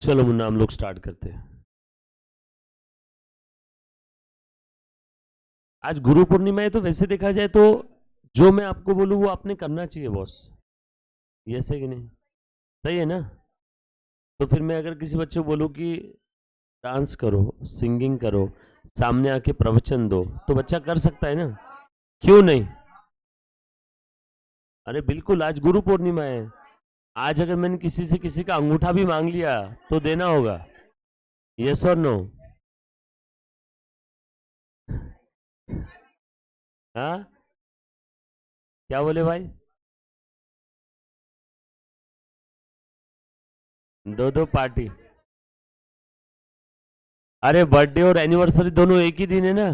चलो मुन्ना हम लोग स्टार्ट करते हैं। आज गुरु पूर्णिमा है, तो वैसे देखा जाए तो जो मैं आपको बोलूं वो आपने करना चाहिए बॉस। ये सही कि नहीं? सही है ना? तो फिर मैं अगर किसी बच्चे को बोलूं कि डांस करो, सिंगिंग करो, सामने आके प्रवचन दो, तो बच्चा कर सकता है ना? क्यों नहीं? अरे बिल्कुल, आज गुरु पूर्णिमा है। आज अगर मैंने किसी से किसी का अंगूठा भी मांग लिया तो देना होगा। यस और नो? हाँ, क्या बोले भाई? दो दो पार्टी? अरे बर्थडे और एनिवर्सरी दोनों एक ही दिन है ना?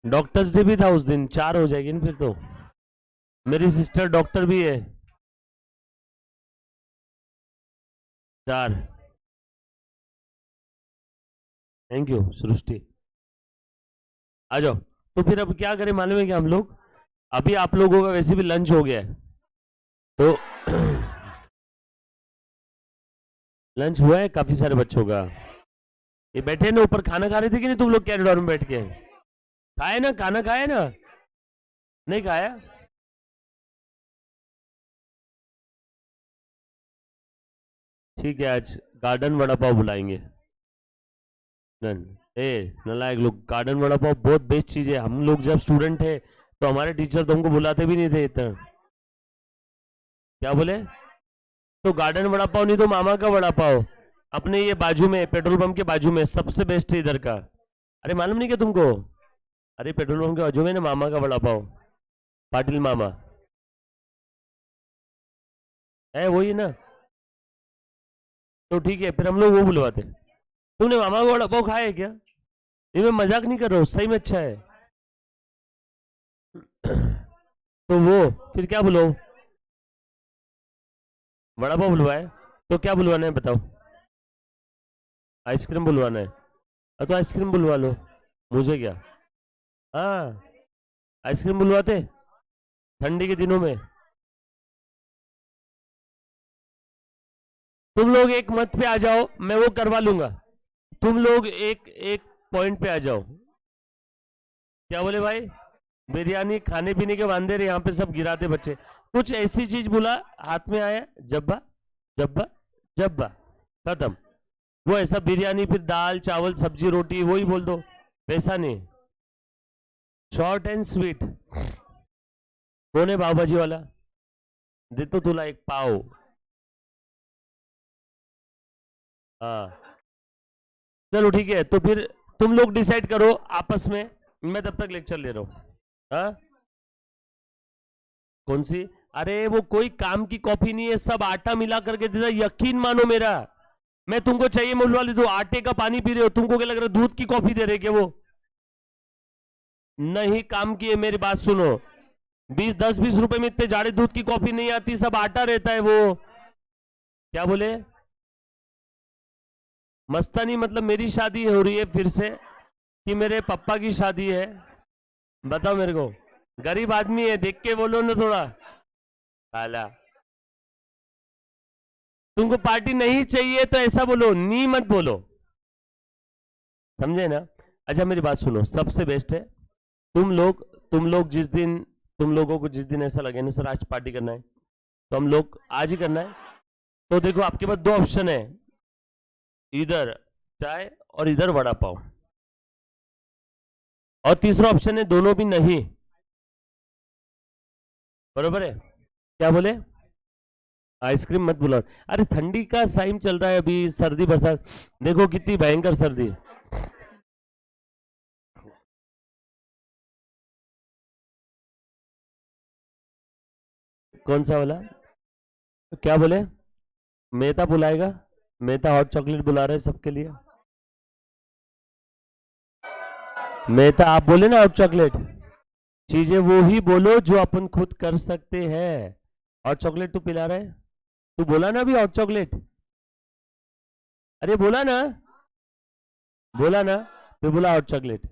डॉक्टर्स डे भी था उस दिन, 4 हो जाएगी ना फिर तो। मेरी सिस्टर डॉक्टर भी है। 4। थैंक यू सृष्टि। आ जाओ। तो फिर अब क्या करें मालूम है क्या हम लोग? अभी आप लोगों का वैसे भी लंच हो गया है, तो लंच हुआ है काफी सारे बच्चों का। ये बैठे ना ऊपर, खाना खा रहे थे कि नहीं तुम लोग कैरिडोर में बैठ के? खाए ना, खाना खाए ना? नहीं खाया? ठीक है, आज गार्डन वड़ा पाव बुलाएंगे। नन ए नलायक लोग, गार्डन वड़ा पाव बहुत बेस्ट चीज है। हम लोग जब स्टूडेंट थे तो हमारे टीचर तो हमको बुलाते भी नहीं थे इतना। क्या बोले? तो गार्डन वड़ा पाव नहीं तो मामा का वड़ा पाव, अपने ये बाजू में, पेट्रोल पंप के बाजू में सबसे बेस्ट है इधर का। अरे मालूम नहीं क्या तुमको? अरे पेट्रोल पंप के बाजू में ना मामा का वड़ा पाव, पाटिल मामा है, वही ना? तो ठीक है, फिर हम लोग वो बुलवाते। तुमने मामा का वड़ा पाव खाया है क्या? ये मैं मजाक नहीं कर रहा हूँ, सही में अच्छा है। तो वो फिर क्या बुलाओ? वड़ा पाव बुलवाए? तो क्या बुलवाना है बताओ? आइसक्रीम बुलवाना है? तो आइसक्रीम बुलवा लो, मुझे क्या। हाँ, आइसक्रीम बुलवाते ठंडी के दिनों में। तुम लोग एक मत पे आ जाओ, मैं वो करवा लूंगा। तुम लोग एक एक पॉइंट पे आ जाओ। क्या बोले भाई? बिरयानी खाने पीने के वांदे रहे यहाँ पे, सब गिराते बच्चे। कुछ ऐसी चीज बोला, हाथ में आया जब्बा, जब्बा, जब्बा, खत्म। वो ऐसा बिरयानी, फिर दाल चावल सब्जी रोटी वही बोल दो, वैसा नहीं। Short and sweet. कौन है पाव भाजी वाला? दे तो तुला एक पाव। हाँ, चलो ठीक है, तो फिर तुम लोग डिसाइड करो आपस में, मैं तब तक लेक्चर ले रहा हूँ। हाँ, कौन सी? अरे वो कोई काम की कॉफी नहीं है, सब आटा मिला करके देता, यकीन मानो मेरा। मैं तुमको चाहिए मैं बुलवा दे, आटे का पानी पी रहे हो, तुमको क्या लग रहा है दूध की कॉफी दे रहे क्या वो? नहीं काम की है, मेरी बात सुनो। 10-20 रुपए में इतने जाड़े दूध की कॉफी नहीं आती, सब आटा रहता है वो। क्या बोले? मस्तानी मतलब मेरी शादी हो रही है फिर से, कि मेरे पापा की शादी है? बताओ मेरे को। गरीब आदमी है, देख के बोलो ना थोड़ा। काला, तुमको पार्टी नहीं चाहिए तो ऐसा बोलो, नी मत बोलो, समझे ना? अच्छा मेरी बात सुनो, सबसे बेस्ट है तुम लोग, जिस दिन, तुम लोगों को जिस दिन ऐसा लगे ना सर आज पार्टी करना है, तो हम लोग आज ही करना है। तो देखो आपके पास 2 ऑप्शन है, इधर चाय और इधर वड़ा पाव, और तीसरा ऑप्शन है दोनों भी नहीं। बरोबर है? क्या बोले? आइसक्रीम मत बुलाओ। अरे ठंडी का टाइम चल रहा है अभी, सर्दी बरसात देखो कितनी भयंकर सर्दी है। कौन सा वाला? तो क्या बोले? मेहता बुलाएगा? मेहता हॉट चॉकलेट बुला रहे हैं सबके लिए। मेहता आप बोले ना हॉट चॉकलेट, चीजें वो ही बोलो जो अपन खुद कर सकते हैं। हॉट चॉकलेट तू पिला रहा है? तू बोला ना अभी हॉट चॉकलेट, अरे बोला ना। बोला ना, फिर बोला हॉट चॉकलेट।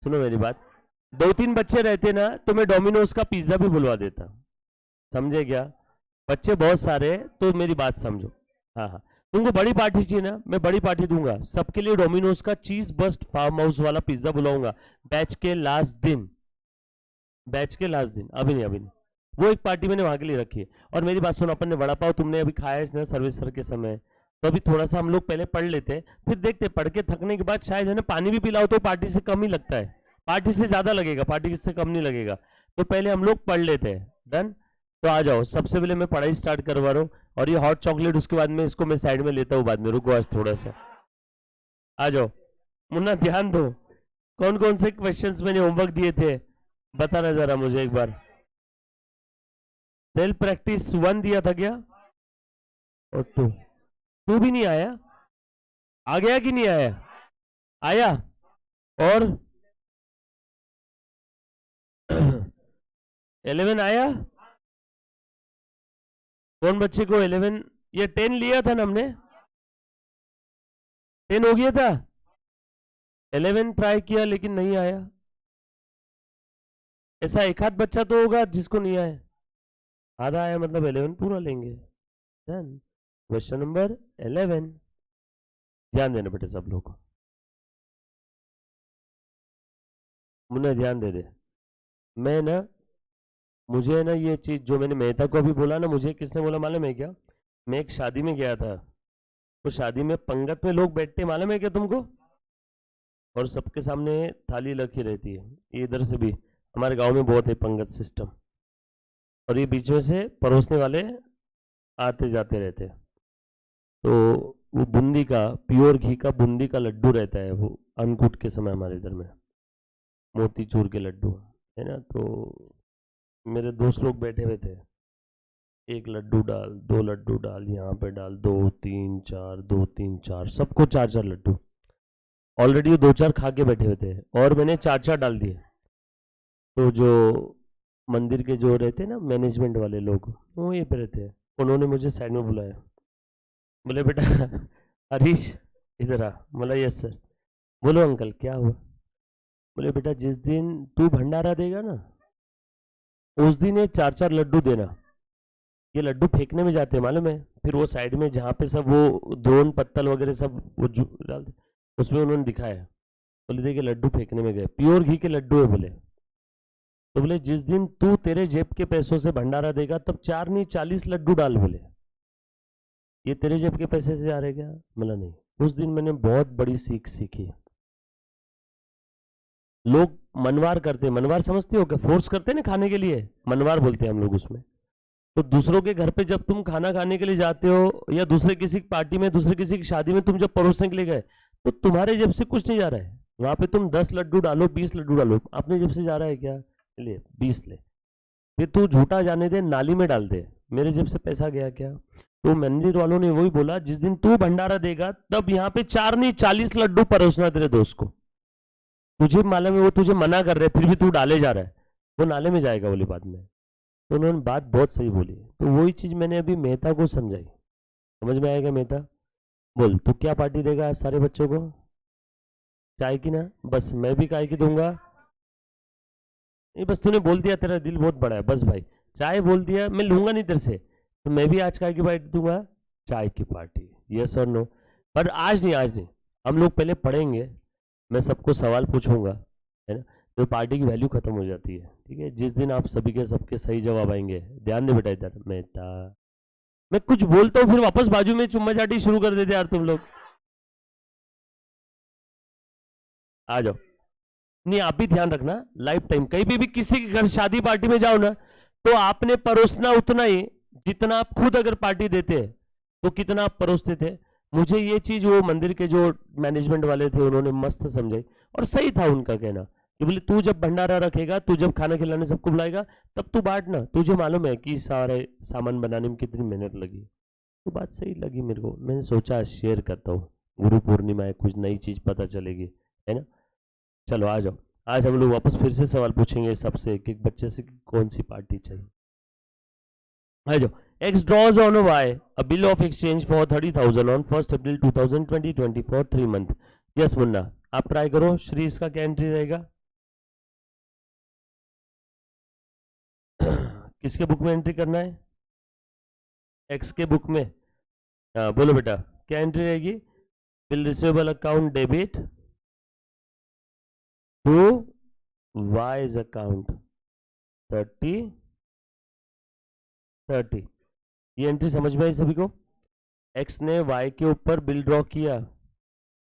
सुनो मेरी बात, 2-3 बच्चे रहते ना तो मैं डोमिनोज का पिज्जा भी बुलवा देता, समझे क्या? बच्चे बहुत सारे हैं, तो मेरी बात समझो। हाँ हाँ, तुमको बड़ी पार्टी चाहिए ना, मैं बड़ी पार्टी दूंगा सबके लिए। डोमिनोज का चीज बस्ट फार्म हाउस वाला पिज्जा बुलाऊंगा बैच के लास्ट दिन, बैच के लास्ट दिन। अभी नहीं, अभी नहीं, वो एक पार्टी मैंने वहां के लिए रखी है। और मेरी बात सुनो, अपन ने वड़ा पाव तुमने अभी खाया है ना सर्विस सर के समय, तो अभी थोड़ा सा हम लोग पहले पढ़ लेते हैं, फिर देखते पढ़ के थकने के बाद शायद है ना पानी भी पिलाओ तो पार्टी से कम ही लगता है, पार्टी से ज्यादा लगेगा, पार्टी से कम नहीं लगेगा। तो पहले हम लोग पढ़ लेते हैं। डन? तो आ जाओ, सबसे पहले मैं पढ़ाई स्टार्ट करवा रहा हूँ। और ये हॉट चॉकलेट उसके बाद में इसको मैं साइड में लेता हूँ बाद में, रुको आज थोड़ा सा। आ जाओ मुन्ना, ध्यान दो। कौन कौन से क्वेश्चंस मैंने होमवर्क दिए थे बताना जरा मुझे एक बार। सेल्फ प्रैक्टिस 1 दिया था क्या? और 2? 2 भी नहीं आया? आ गया कि नहीं आया? आया? और 11 आया? कौन बच्चे को 11? ये 10 लिया था ना हमने, 10 हो गया था। 11 ट्राई किया लेकिन नहीं आया। ऐसा एक आध बच्चा तो होगा जिसको नहीं आया। आधा आया मतलब 11 पूरा लेंगे। डन। क्वेश्चन नंबर 11, ध्यान देना बेटे सब लोग, मुन्ना ध्यान दे दे। मैं ना, मुझे ना ये चीज जो मैंने मेहता को अभी बोला ना, मुझे किसने बोला मालूम है क्या? मैं एक शादी में गया था, तो शादी में पंगत में लोग बैठते मालूम है क्या तुमको? और सबके सामने थाली रखी रहती है, ये इधर से भी हमारे गांव में बहुत है पंगत सिस्टम। और ये बीच में से परोसने वाले आते जाते रहते हैं। तो वो बूंदी का, प्योर घी का बूंदी का लड्डू रहता है, वो अन्नकूट के समय हमारे इधर में मोती चूर के लड्डू है ना। तो मेरे दोस्त लोग बैठे हुए थे, एक लड्डू डाल, 2 लड्डू डाल, यहाँ पे डाल, 2 3 4, 2 3 4, सबको 4-4 लड्डू। ऑलरेडी वो 2-4 खा के बैठे हुए थे और मैंने 4-4 डाल दिए। तो जो मंदिर के जो रहते ना मैनेजमेंट वाले लोग, वो ये पे रहते हैं, उन्होंने मुझे साइड में बुलाया, बोले बेटा हरीश इधर आ। बोला यस सर। बोलो अंकल क्या हुआ? बोले बेटा जिस दिन तू भंडारा देगा ना, उस दिन ये 4-4 लड्डू देना। ये लड्डू फेंकने में जाते हैं मालूम है, फिर वो साइड में जहाँ पे सब वो द्रोण पत्तल वगैरह सब वो डालते, उसमें उन्होंने दिखाया। बोले देखिए लड्डू फेंकने में गए, प्योर घी के लड्डू है बोले। तो बोले जिस दिन तू तेरे जेब के पैसों से भंडारा देगा तब 4 नहीं 40 लड्डू डाल। बोले ये तेरे जेब के पैसे से जा रहे क्या? बोला नहीं। उस दिन मैंने बहुत बड़ी सीख सीखी। लोग मनवार करते, मनवार समझते हो क्या? फोर्स करते ना खाने के लिए, मनवार बोलते हैं हम लोग उसमें। तो दूसरों के घर पे जब तुम खाना खाने के लिए जाते हो, या दूसरे किसी की पार्टी में, दूसरे किसी की शादी में तुम जब परोसने के लिए गए, तो तुम्हारे जेब से कुछ नहीं जा रहा है वहां पे। तुम 10 लड्डू डालो, 20 लड्डू डालो, अपने जेब से जा रहा है क्या? ले 20 ले, फिर तू झूठा जाने दे, नाली में डाल दे, मेरे जेब से पैसा गया क्या? तो मंदिर वालों ने वही बोला, जिस दिन तू भंडारा देगा तब यहाँ पे 4 नहीं 40 लड्डू परोसना तेरे दोस्त को। तुझे मालूम है वो तुझे मना कर रहे, फिर भी तू डाले जा रहा है, वो नाले में जाएगा बोली बाद में। तो उन्होंने बात बहुत सही बोली। तो वही चीज मैंने अभी मेहता को समझाई। समझ में आएगा मेहता? बोल तू क्या पार्टी देगा आज सारे बच्चों को? चाय की ना? बस मैं भी काय की दूंगा। नहीं बस तूने बोल दिया, तेरा दिल बहुत बड़ा है, बस भाई चाय बोल दिया, मैं लूंगा नहीं तेरे से, तो मैं भी आज काय की पार्टी दूंगा? चाय की पार्टी। यस और नो? पर आज नहीं, आज नहीं, हम लोग पहले पढ़ेंगे, मैं सबको सवाल पूछूंगा, है ना? तो पार्टी की वैल्यू खत्म हो जाती है। ठीक है, जिस दिन आप सभी के सबके सही जवाब आएंगे, ध्यान दे बेटा इधर, मैं कुछ बोलता हूँ फिर वापस बाजू में चुम्मा चाटी शुरू कर देते यार तुम लोग। आ जाओ। नहीं आप भी ध्यान रखना, लाइफ टाइम कहीं भी किसी के घर शादी पार्टी में जाओ ना, तो आपने परोसना उतना ही जितना आप खुद अगर पार्टी देते तो कितना आप परोसते थे। मुझे ये चीज वो मंदिर के जो मैनेजमेंट वाले थे उन्होंने मस्त समझाई, और सही था उनका कहना कि बोले तू जब भंडारा रखेगा, तू जब खाना खिलाने सबको बुलाएगा, तब तू बांटना। तुझे मालूम है कि सारे सामान बनाने में कितनी मेहनत लगी। तो बात सही लगी मेरे को, मैंने सोचा शेयर करता हूँ, गुरु पूर्णिमा है, कुछ नई चीज पता चलेगी, है ना? चलो आ जाओ, आज हम लोग वापस फिर से सवाल पूछेंगे सबसे, एक एक बच्चे से कौन सी पार्टी चाहिए। आ जाओ। X draws on a Y a bill of exchange for 30,000 on 1st April 2020 for 3 months. Yes Munna, आप ट्राई करो। श्री, इसका क्या एंट्री रहेगा? किसके बुक में एंट्री करना है? एक्स के बुक में। बोलो बेटा, क्या एंट्री रहेगी? Bill receivable account debit to Y's account 30 30। ये एंट्री समझ में आई सभी को? एक्स ने वाई के ऊपर बिल ड्रॉ किया,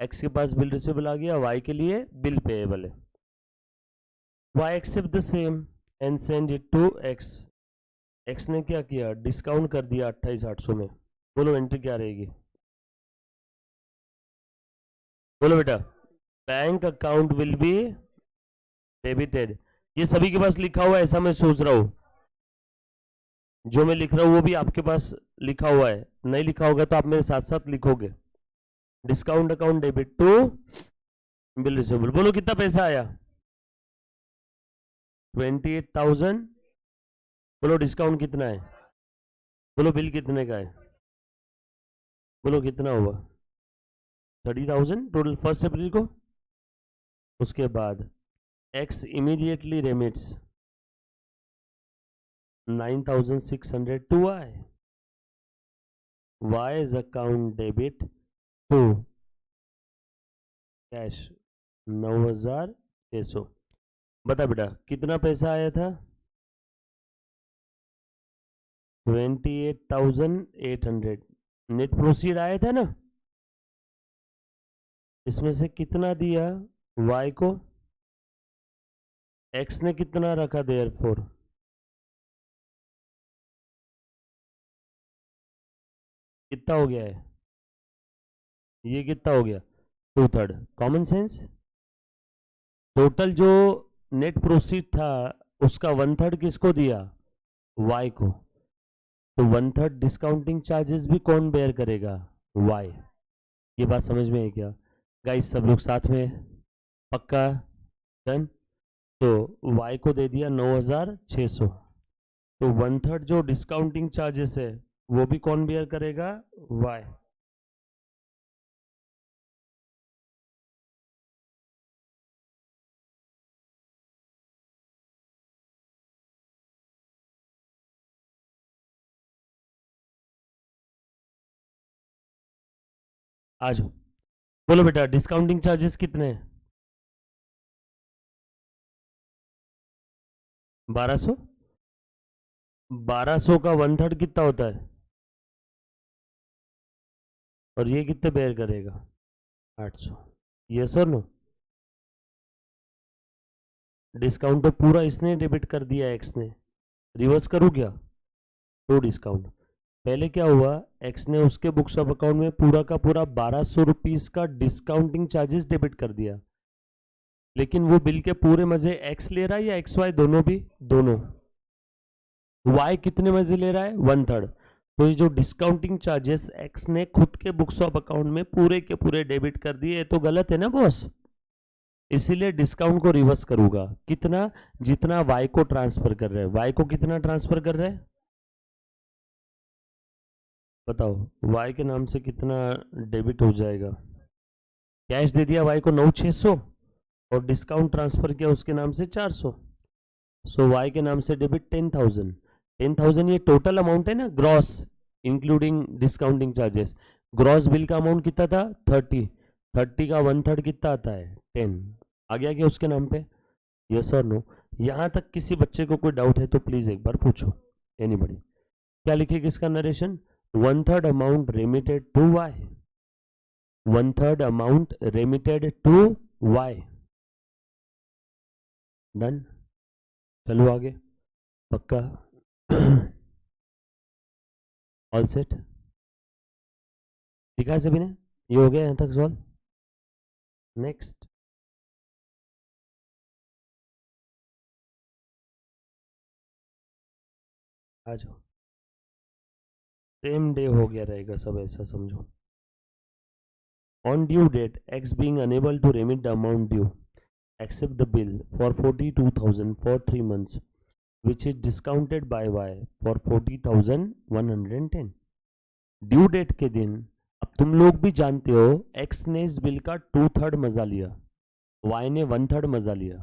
एक्स के पास बिल रिसीवेबल आ गया, वाई के लिए बिल पेएबल है। Y accept the same and send it to X. X ने क्या किया? डिस्काउंट कर दिया 28,800 में। बोलो एंट्री क्या रहेगी? बोलो बेटा। Bank account will be debited. ये सभी के पास लिखा हुआ है ऐसा मैं सोच रहा हूं। जो मैं लिख रहा हूं वो भी आपके पास लिखा हुआ है, नहीं लिखा होगा तो आप मेरे साथ साथ लिखोगे। Discount account debit to bill receivable. बोलो कितना पैसा आया? 28,000। बोलो डिस्काउंट कितना है? बोलो बिल कितने का है? बोलो कितना हुआ? 30,000 टोटल 1 अप्रैल को। उसके बाद X immediately remits 9,600 to Y. Y's account debit to cash 9,600। बता बेटा कितना पैसा आया था? 28,800 नेट प्रोसीड आया था ना। इसमें से कितना दिया वाई को? एक्स ने कितना रखा? देयरफॉर कितना हो गया है? ये कितना हो गया? 2/3। Common sense. टोटल जो नेट प्रोसीड था उसका 1/3 किसको दिया? वाई को। तो 1/3 डिस्काउंटिंग चार्जेस भी कौन बेयर करेगा? वाई। ये बात समझ में है क्या गाइस? सब लोग साथ में? पक्का? डन। तो वाई को दे दिया 9,600। तो 1/3 जो डिस्काउंटिंग चार्जेस है वो भी कौन बेयर करेगा? वाई। आ जाओ। बोलो बेटा डिस्काउंटिंग चार्जेस कितने हैं? 1200। 1200 का 1/3 कितना होता है? और ये कितने बेयर करेगा? 800। यस और नो? डिस्काउंट तो पूरा इसने डेबिट कर दिया एक्स ने। रिवर्स करूँ क्या? तो डिस्काउंट पहले क्या हुआ? एक्स ने उसके बुक्स ऑफ अकाउंट में पूरा का पूरा 1200 रुपीज का डिस्काउंटिंग चार्जेस डेबिट कर दिया। लेकिन वो बिल के पूरे मजे एक्स ले रहा है या एक्स वाई दोनों भी? दोनों। वाई कितने मजे ले रहा है? 1/3। तो ये जो डिस्काउंटिंग चार्जेस एक्स ने खुद के बुक्स ऑफ अकाउंट में पूरे के पूरे डेबिट कर दिए, तो गलत है ना बॉस? इसीलिए डिस्काउंट को रिवर्स करूंगा। कितना? जितना वाई को ट्रांसफर कर रहे हैं। वाई को कितना ट्रांसफर कर रहे हैं? बताओ वाई के नाम से कितना डेबिट हो जाएगा? कैश दे दिया वाई को 9,600 और डिस्काउंट ट्रांसफर किया उसके नाम से 400। सो वाई के नाम से डेबिट 10,000। 10,000 ये टोटल अमाउंट है ना, gross including discounting charges. Gross bill का अमाउंट कितना था? 30। 30 का 1/3 कितना आता है? 10। आ गया क्या उसके नाम पे? यस और नो? यहाँ तक किसी बच्चे को कोई डाउट है तो प्लीज एक बार पूछो। एनीबडी? क्या लिखेगा इसका narration? 1/3 amount remitted to Y. 1/3 amount remitted to Y. Done. चलो आगे। पक्का? All set? ठीक है सभी ने? ये हो गया यहाँ तक सॉल्व। नेक्स्ट। आ जाओ। सेम डे हो गया रहेगा सब, ऐसा समझो। On due date X being unable to remit the amount due accept the bill for 42,000 for 3 months which is discounted by y for 40,110। Due date के दिन अब तुम लोग भी जानते हो एक्स ने इस बिल का 2/3 मजा लिया, वाई ने 1/3 मजा लिया।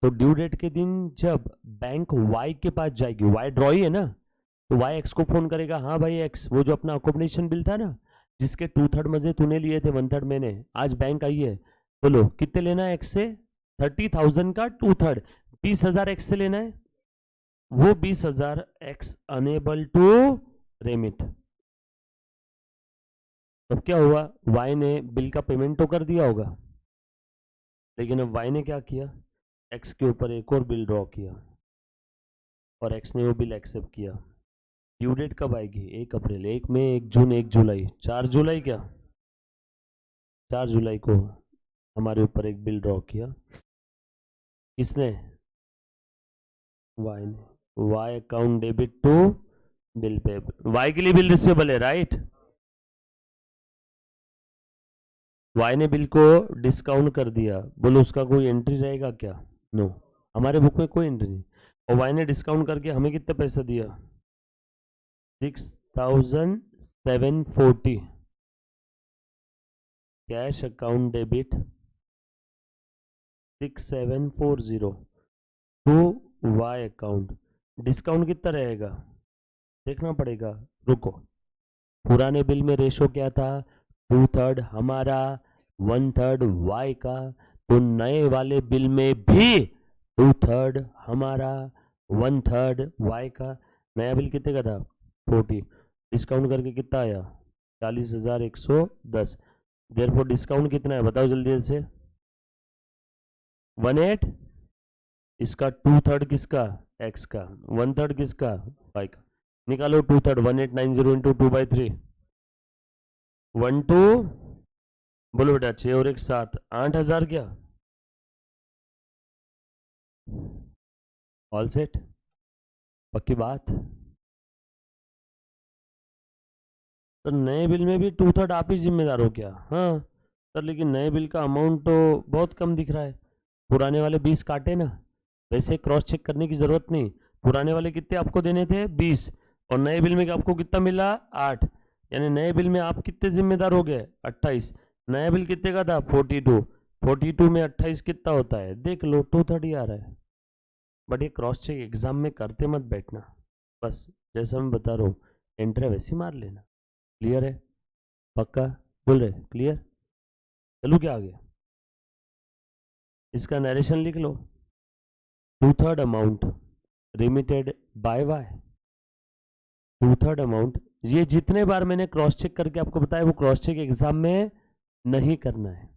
तो ड्यू डेट के दिन जब बैंक वाई के पास जाएगी, वाई ड्रॉ ही है ना, तो वाई एक्स को फोन करेगा, हाँ भाई एक्स, वो जो अपना अकोमोडेशन बिल था ना, जिसके 2/3 मजे तूने लिए थे 1/3 मैंने, आज बैंक आई है, बोलो कितने लेना है एक्स से? 30,000 का 2/3, 20,000 एक्स से लेना है। वो 20,000 एक्स अनेबल टू रेमिट। तब क्या हुआ, वाई ने बिल का पेमेंट तो कर दिया होगा, लेकिन अब वाई ने क्या किया, एक्स के ऊपर एक और बिल ड्रॉ किया और एक्स ने वो बिल एक्सेप्ट किया। ड्यू डेट कब आएगी? 1 अप्रैल, 1 मई, 1 जून, 1 जुलाई, 4 जुलाई, क्या 4 जुलाई को हमारे ऊपर एक बिल ड्रॉ किया। किसने? वाई ने। Y account debit to bill payable. Y के लिए बिल रिसीवेबल है, राइट? वाई ने बिल को डिस्काउंट कर दिया, बोलो उसका कोई एंट्री रहेगा क्या? नो, हमारे बुक में कोई एंट्री नहीं। और वाई ने डिस्काउंट करके हमें कितना पैसा दिया? 6,740 cash account debit 6740 to Y account. Discount कितना रहेगा देखना पड़ेगा, रुको। पुराने बिल में रेशो क्या था? 2/3 हमारा, 1/3 वाई का। तो नए वाले बिल में भी 2/3 हमारा, 1/3 वाई का। नया बिल कितने का था? 40। डिस्काउंट करके कितना आया? 40,110। देयरफॉर डिस्काउंट कितना है बताओ जल्दी से? 18। इसका 2/3 किसका? एक्स का। 1/3 किसका? वाई का। निकालो 2/3, 1890 इंटू 2/3, 12, बोलो बेटा 6 और 1 7, 8,000 क्या? All set? पक्की बात? तो नए बिल में भी 2/3 आप ही जिम्मेदार हो क्या? हाँ सर, लेकिन नए बिल का अमाउंट तो बहुत कम दिख रहा है। पुराने वाले 20 काटे ना, वैसे क्रॉस चेक करने की जरूरत नहीं। पुराने वाले कितने आपको देने थे? 20। और नए बिल में आपको कितना मिला? 8। यानी नए बिल में आप कितने जिम्मेदार हो गए? 28। नया बिल कितने का था? 42। 42 में 28 कितना होता है देख लो, 2/3 ही आ रहा है। बट ये क्रॉस चेक एग्जाम में करते मत बैठना, बस जैसा मैं बता रहा हूँ एंट्री वैसी मार लेना। क्लियर है? पक्का बोल रहे? क्लियर? चलू क्या आगे? इसका नरेशन लिख लो। 2/3 amount remitted by Y. 2/3 amount, ये जितने बार मैंने क्रॉस चेक करके आपको बताया वो क्रॉस चेक एग्जाम में नहीं करना है,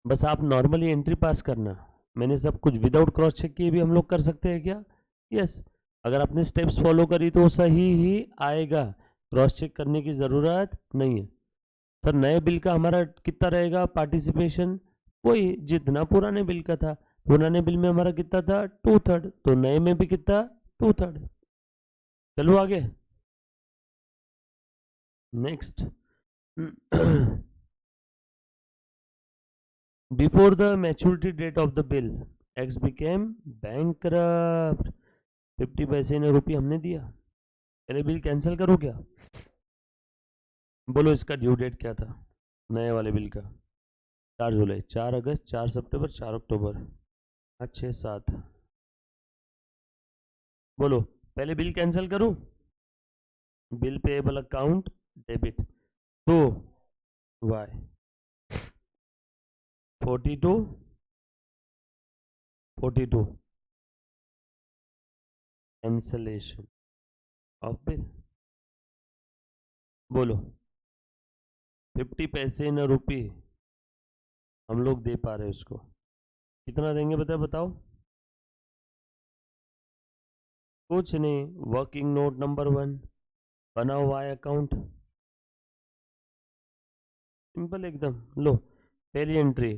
बस आप नॉर्मली एंट्री पास करना। मैंने सब कुछ विदाउट क्रॉस चेक किए भी हम लोग कर सकते हैं क्या? यस। अगर आपने स्टेप्स फॉलो करी तो सही ही आएगा, क्रॉस चेक करने की ज़रूरत नहीं है। सर नए बिल का हमारा कितना रहेगा पार्टिसिपेशन? वही जितना पुराने बिल का था। पुराने बिल में हमारा कितना था? 2/3। तो नए में भी कितना? 2/3। चलो आगे। Next. Before the maturity date of the bill, X became bankrupt. 50 पैसे ने रुपये हमने दिया, पहले बिल कैंसिल करो क्या? बोलो इसका ड्यू डेट क्या था नए वाले बिल का? 4 जुलाई, 4 अगस्त, 4 सितंबर, 4 अक्टूबर, 5 6 7। बोलो पहले बिल कैंसिल करूं? बिल पेएबल अकाउंट डेबिट तो वाई 42 42 कैंसलेशन ऑफ बिल। बोलो 50 पैसे न रुपये हम लोग दे पा रहे हैं उसको, कितना देंगे बताओ? कुछ नहीं, वर्किंग नोट नंबर 1 बनाओ वाई अकाउंट, सिंपल एकदम। लो पहली entry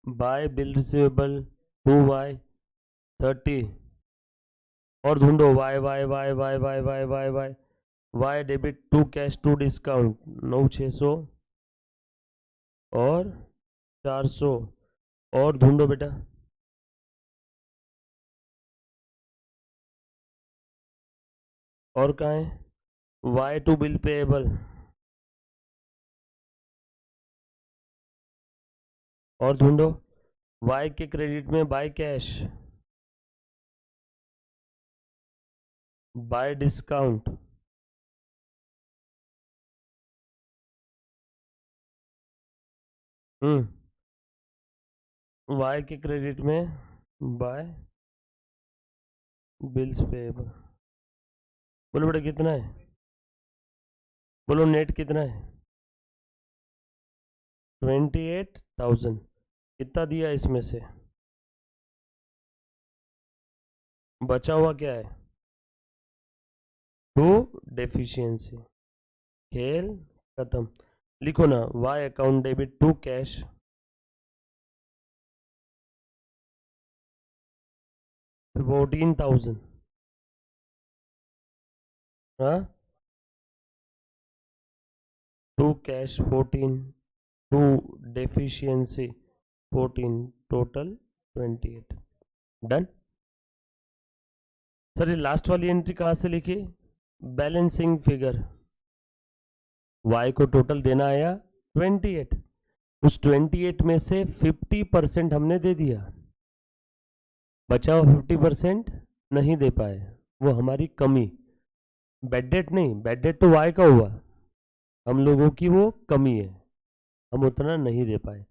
by bill receivable to Y 30, और ढूंढो Y Y Y Y Y Y Y Y Y debit to cash to discount 9,600 और 400, और ढूंढो बेटा। और कहाँ है? वाई टू बिल पेएबल, और ढूंढो। वाई के क्रेडिट में by cash, by discount, Y के क्रेडिट में बाय बिल्स पेएबल। बोलो बेटा कितना है, बोलो नेट कितना है? 28,000। कितना दिया इसमें से? बचा हुआ क्या है? To deficiency. खेल खत्म। लिखो ना, Y account debit to cash, 14,000। हाँ, to cash 14, to deficiency 14, total 28। डन। सर ये लास्ट वाली एंट्री कहाँ से लिखी? Balancing figure. वाई को टोटल देना आया 28, उस 28 में से 50% हमने दे दिया, बचा हुआ 50% नहीं दे पाए, वो हमारी कमी। बैड डेट नहीं, बैड डेट तो वाई का हुआ, हम लोगों की वो कमी है, हम उतना नहीं दे पाए,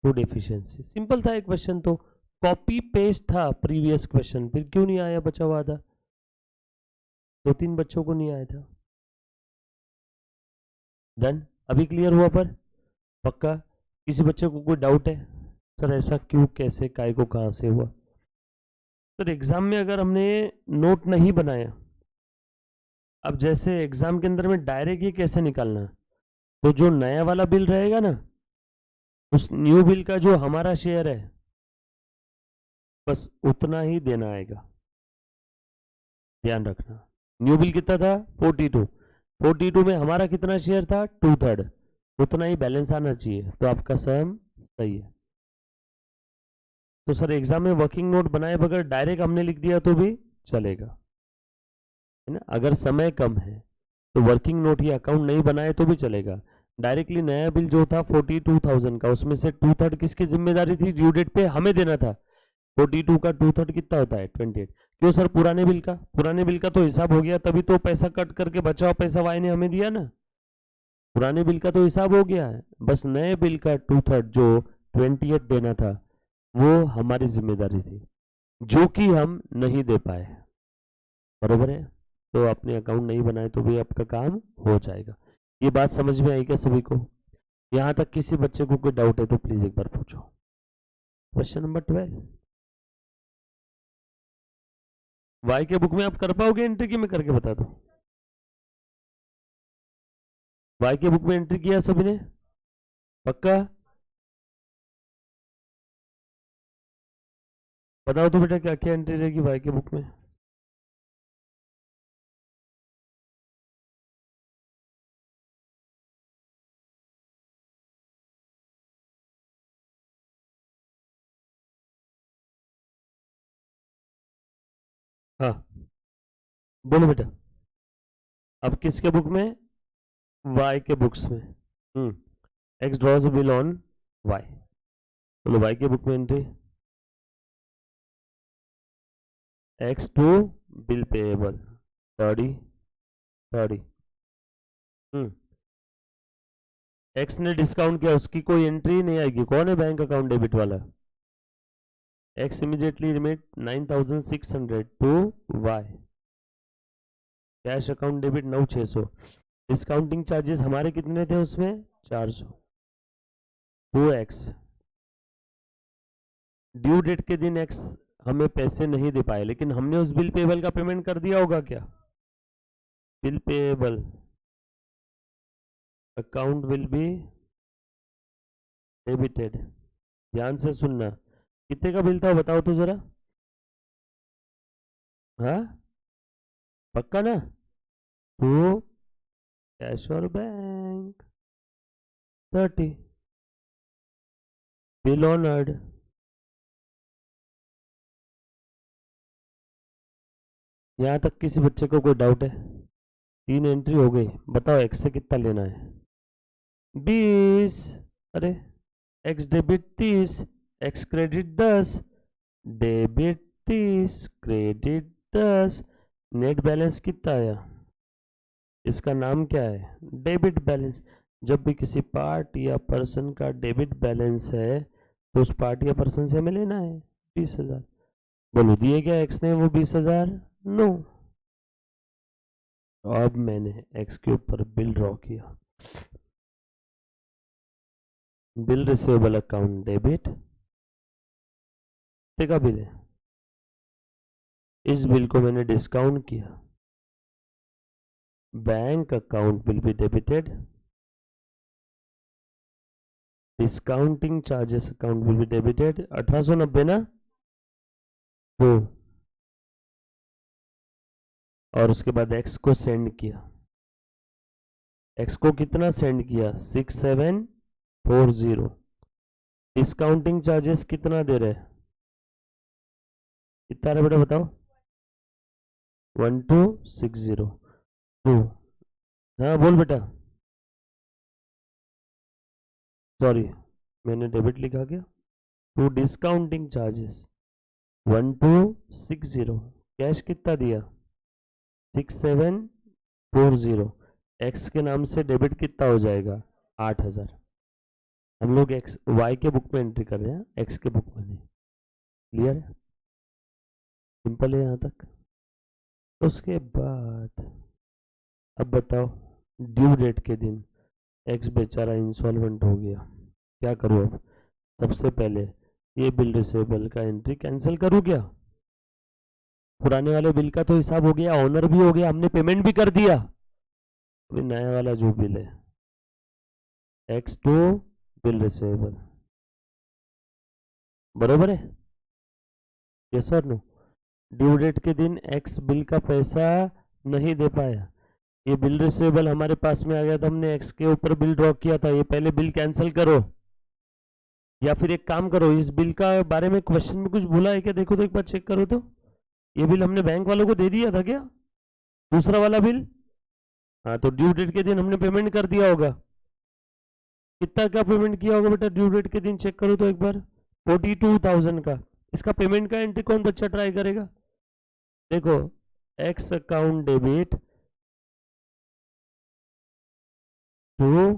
तो डेफिशिएंसी। सिंपल था एक क्वेश्चन, तो कॉपी पेस्ट था प्रीवियस क्वेश्चन, फिर क्यों नहीं आया बचा हुआ था? 2-3 बच्चों को नहीं आया था। डन। अभी क्लियर हुआ पर? पक्का? किसी बच्चे को कोई डाउट है? सर ऐसा क्यों, कैसे, काय को, कहाँ से हुआ? सर एग्जाम में अगर हमने नोट नहीं बनाया, अब जैसे एग्जाम के अंदर में डायरेक्ट ये कैसे निकालना, तो जो नया वाला बिल रहेगा ना, उस न्यू बिल का जो हमारा शेयर है बस उतना ही देना आएगा, ध्यान रखना। न्यू बिल कितना था? 42। 42 में हमारा कितना शेयर था? 2/3, उतना ही बैलेंस आना चाहिए, तो आपका सम सही है। तो सर एग्जाम में वर्किंग नोट बनाए बगैर डायरेक्ट हमने लिख दिया तो भी चलेगा, है ना? अगर समय कम है तो वर्किंग नोट या अकाउंट नहीं बनाए तो भी चलेगा। डायरेक्टली नया बिल जो था 42,000 का, उसमें से 2/3 किसकी जिम्मेदारी थी? ड्यू डेट पे हमें देना था। 42 का 2/3 कितना होता है? 28। क्यों सर? पुराने बिल का, पुराने बिल का तो हिसाब हो गया, तभी तो पैसा कट करके बचा हुआ पैसा वाई ने हमें दिया ना। पुराने बिल का तो हिसाब हो गया है, बस नए बिल का 2/3 जो 28 देना था वो हमारी जिम्मेदारी थी, जो कि हम नहीं दे पाए। बरोबर है? तो अपने अकाउंट नहीं बनाए तो भी आपका काम हो जाएगा। ये बात समझ में आई क्या सभी को? यहाँ तक किसी बच्चे को कोई डाउट है तो प्लीज एक बार पूछो। Question number 12। वाई के बुक में आप कर पाओगे एंट्री की मैं करके बता दूं? वाई के बुक में एंट्री किया सभी ने? पक्का? बताओ तो बेटा क्या क्या एंट्री रहेगी वाई के बुक में? हाँ बोलो बेटा। अब किसके बुक में? वाई के बुक्स में। X draws bill on Y. बोलो वाई के बुक में entry, X to bill payable 30 30। एक्स ने डिस्काउंट किया, उसकी कोई एंट्री नहीं आएगी। कौन है बैंक अकाउंट डेबिट वाला? X immediately remit 9,600 to Y, cash account debit 9,600। Discounting charges हमारे कितने थे उसमें? 400। 2x। ड्यू डेट के दिन एक्स हमें पैसे नहीं दे पाए, लेकिन हमने उस बिल पेबल का पेमेंट कर दिया होगा क्या? Bill payable account will be debited. ध्यान से सुनना, कितने का बिल था बताओ तो जरा। हाँ पक्का ना? तो कैश और बैंक 30, बिल ऑनर्ड। यहाँ तक किसी बच्चे को कोई डाउट है? 3 एंट्री हो गई। बताओ एक्स से कितना लेना है? 20। अरे x debit 30, x credit 10, debit 30, credit 10, net balance कितना आया? इसका नाम क्या है? Debit balance. जब भी किसी पार्ट या पर्सन का डेबिट बैलेंस है तो उस पार्ट या पर्सन से हमें लेना है 20,000। बोलो दिए क्या एक्स ने वो 20,000? नो। अब मैंने एक्स के ऊपर बिल ड्रॉ किया। बिल रिसीवेबल अकाउंट डेबिट, का बिल है, इस बिल को मैंने डिस्काउंट किया। Bank account will be debited, discounting charges account will be debited. 1890 ना वो, और उसके बाद एक्स को सेंड किया। एक्स को कितना सेंड किया? 6740। डिस्काउंटिंग चार्जेस कितना दे रहे? कितना रहे बेटा बताओ? 1260 टू। हाँ बोल बेटा। सॉरी मैंने डेबिट लिखा क्या? To discounting charges 1260। कैश कितना दिया? 6740। एक्स के नाम से डेबिट कितना हो जाएगा? 8000। हम लोग एक्स वाई के बुक में एंट्री कर रहे हैं, एक्स के बुक में नहीं। क्लियर है? सिंपल है यहाँ तक। उसके बाद अब बताओ, ड्यू डेट के दिन एक्स बेचारा इंसॉल्वेंट हो गया, क्या करूँ अब? सबसे पहले ये बिल रिसीवेबल का एंट्री कैंसिल करूँ क्या? पुराने वाले बिल का तो हिसाब हो गया, ऑनर भी हो गया, हमने पेमेंट भी कर दिया। अभी नया वाला जो बिल है एक्स टू बिल रिसीवेबल, बरोबर है? यस और नो? ड्यू डेट के दिन एक्स बिल का पैसा नहीं दे पाया, ये बिल रिसीवेबल हमारे पास में आ गया, तो हमने एक्स के ऊपर बिल ड्रॉ किया था, ये पहले बिल कैंसिल करो। या फिर एक काम करो, इस बिल का बारे में क्वेश्चन में कुछ भूला है क्या? देखो तो एक बार चेक करो तो। ये बिल हमने बैंक वालों को दे दिया था क्या, दूसरा वाला बिल? हाँ तो ड्यू डेट के दिन हमने पेमेंट कर दिया होगा। कितना क्या पेमेंट किया होगा बेटा ड्यू डेट के दिन? चेक करो तो एक बार। 42,000 का। इसका पेमेंट का एंट्री कौन बच्चा ट्राई करेगा? देखो, X account debit to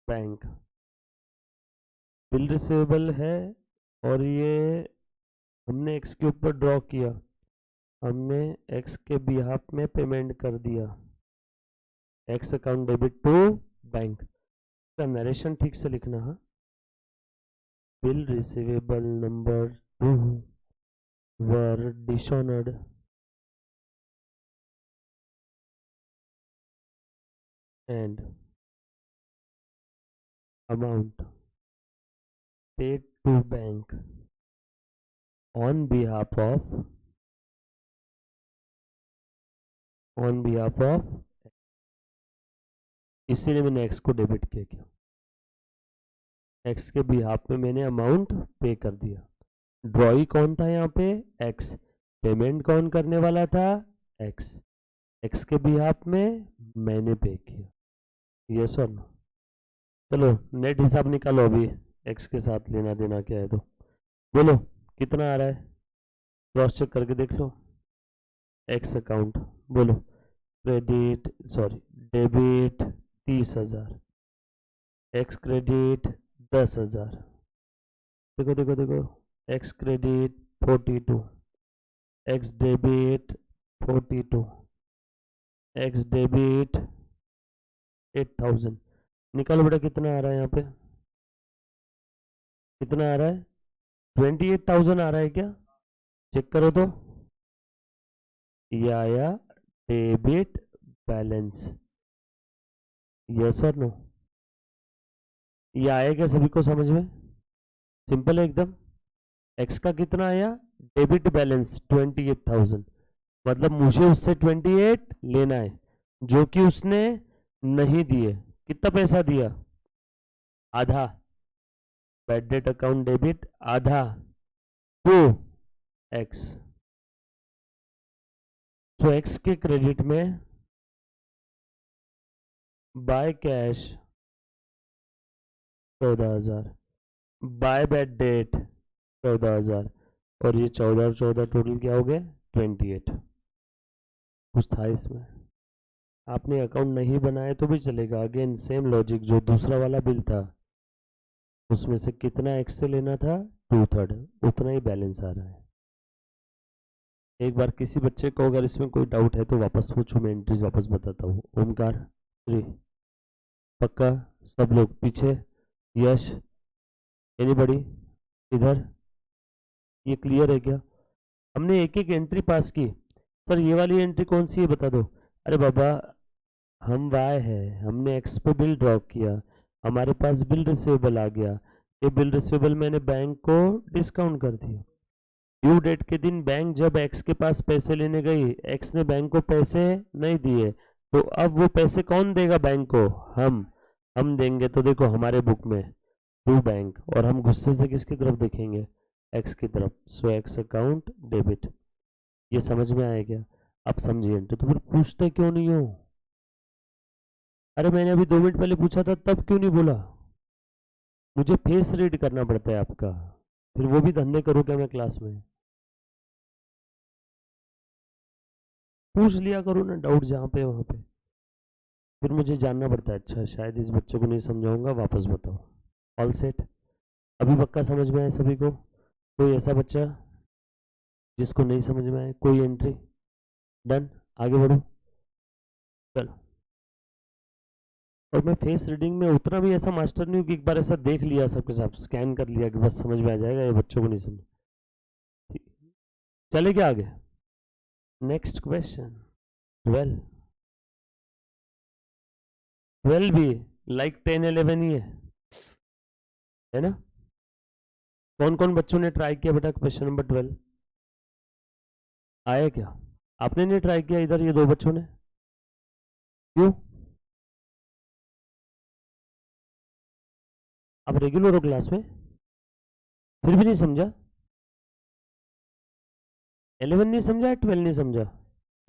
bank, bill receivable है, और ये हमने एक्स के ऊपर ड्रॉ किया, हमने एक्स के बिहाफ में पेमेंट कर दिया। X account debit to bank का नरेशन ठीक से लिखना है। Bill receivable number 2 were dishonoured and amount paid to bank on behalf of इसीलिए मैंने एक्स को डेबिट किया। क्या एक्स के बिहाफ में मैंने अमाउंट पे कर दिया। ड्रॉई कौन था यहाँ पे? एक्स। पेमेंट कौन करने वाला था? एक्स। एक्स के बिहाफ में मैंने पे किया। यस और नो? चलो नेट हिसाब निकालो अभी, एक्स के साथ लेना देना क्या है तो बोलो कितना आ रहा है, क्रॉस चेक करके देख लो। एक्स अकाउंट बोलो, credit sorry debit 30,000, x credit 10,000। देखो देखो देखो, x credit 42, x debit 42, x debit 8,000। निकालो बेटा कितना आ रहा है यहाँ पे? कितना आ रहा है? 28,000 आ रहा है क्या? चेक करो तो। ये आया डेबिट बैलेंस। यस और नो? ये आएगा सभी को समझ में? सिंपल है एकदम। एक्स का कितना आया? डेबिट बैलेंस 28,000, मतलब मुझे उससे 28 लेना है जो कि उसने नहीं दिए। कितना पैसा दिया? आधा। बैड डेट अकाउंट डेबिट आधा टू एक्स। तो एक्स के क्रेडिट में by cash 14,000, by bad debt 14,000, और ये 14 और 14 टोटल क्या हो गए 28। कुछ था इसमें, आपने अकाउंट नहीं बनाया तो भी चलेगा। अगेन सेम लॉजिक, जो दूसरा वाला बिल था उसमें से कितना एक्स से लेना था 2/3, उतना ही बैलेंस आ रहा है। एक बार किसी बच्चे को अगर इसमें कोई डाउट है तो वापस पूछो, मैं एंट्रीज वापस बताता हूँ। ओमकार 3, पक्का सब लोग पीछे, यश, एनीबॉडी इधर, ये क्लियर है क्या? हमने एक एक एंट्री पास की। सर ये वाली एंट्री कौन सी है बता दो। अरे बाबा, हम वाई है, हमने एक्स पे बिल ड्रॉ किया, हमारे पास बिल रिसीवेबल आ गया, ये बिल रिसीवेबल मैंने बैंक को डिस्काउंट कर दिया। ड्यू डेट के दिन बैंक जब एक्स के पास पैसे लेने गई, एक्स ने बैंक को पैसे नहीं दिए, तो अब वो पैसे कौन देगा बैंक को? हम देंगे। तो देखो हमारे बुक में टू बैंक, और हम गुस्से से किसकी तरफ देखेंगे? एक्स की तरफ। सो एक्स अकाउंट डेबिट। ये समझ में आया क्या? अब समझिए। तो फिर पूछते क्यों नहीं हो? अरे मैंने अभी 2 मिनट पहले पूछा था, तब क्यों नहीं बोला? मुझे फेस रीड करना पड़ता है आपका, फिर वो भी धंधे करूँ क्या मैं क्लास में? पूछ लिया करो ना डाउट जहाँ पे वहाँ पे, फिर मुझे जानना पड़ता है। अच्छा शायद इस बच्चे को नहीं समझाऊंगा, वापस बताओ। All set? अभी पक्का समझ में आया सभी को? कोई ऐसा बच्चा जिसको नहीं समझ में आए? कोई एंट्री? डन, आगे बढ़ो। चलो। और मैं फेस रीडिंग में उतना भी ऐसा मास्टर नहीं हूँ कि एक बार ऐसा देख लिया सबके साथ, स्कैन कर लिया कि बस समझ में आ जाएगा, ये बच्चों को नहीं समझ। चले क्या आगे? Next question 12। 12 भी लाइक 10 11 ही है ना? कौन कौन बच्चों ने ट्राई किया बेटा क्वेश्चन नंबर 12? आया क्या? आपने नहीं ट्राई किया इधर, ये 2 बच्चों ने? क्यों? आप रेगुलर हो क्लास में, फिर भी नहीं समझा? 11 नहीं समझा, 12 नहीं समझा?